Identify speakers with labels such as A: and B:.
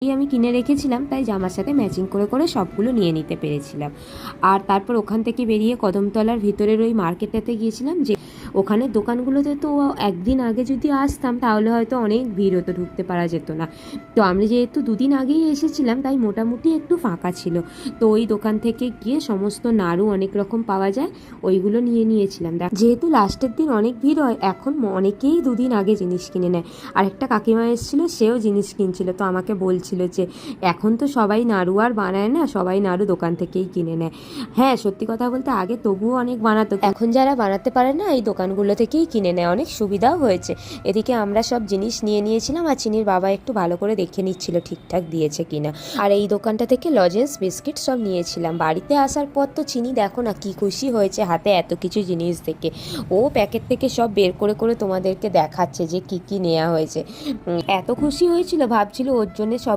A: আমি কিনে রেখেছিলাম, তাই জামার সাথে ম্যাচিং করে করে সবগুলো নিয়ে নিতে পেরেছিলাম। আর তারপর ওখান থেকে বেরিয়ে কদমতলার ভিতরের ওই মার্কেটটাতে গিয়েছিলাম, যে ওখানে দোকানগুলোতে তো একদিন আগে যদি আসতাম তাহলে হয়তো অনেক ভিড় হতো, ঢুকতে পারা যেত না। তো আমি যেহেতু দুদিন আগেই এসেছিলাম তাই মোটামুটি একটু ফাঁকা ছিল। তো ওই দোকান থেকে গিয়ে সমস্ত নাড়ু অনেক রকম পাওয়া যায়, ওইগুলো নিয়ে নিয়েছিলাম। যেহেতু লাস্টের দিন অনেক ভিড় হয়, এখন অনেকেই দুদিন আগে জিনিস কিনে নেয়। আর একটা কাকিমা এসেছিলো, সেও জিনিস কিনছিল, তো আমাকে বলছিল যে এখন তো সবাই নাড়ু আর বানায় না, সবাই নাড়ু দোকান থেকেই কিনে নেয়। হ্যাঁ, সত্যি কথা বলতে আগে তবুও অনেক বানাতো, এখন যারা বানাতে পারে না এই দোকানগুলো থেকেই কিনে নেয়, অনেক সুবিধাও হয়েছে। এদিকে আমরা সব জিনিস নিয়ে নিয়েছিলাম, আর চিনির বাবা একটু ভালো করে দেখে নিচ্ছিল ঠিকঠাক দিয়েছে কিনা। আর এই দোকানটা থেকে লজেন্স বিস্কিট সব নিয়েছিলাম। বাড়িতে আসার পর তো চিনি দেখো না কি খুশি হয়েছে হাতে এত কিছু জিনিস দেখে। ও প্যাকেট থেকে সব বের করে করে তোমাদেরকে দেখাচ্ছে যে কি কি নেওয়া হয়েছে। এত খুশি হয়েছিল, ভাবছিল ওর জন্য সব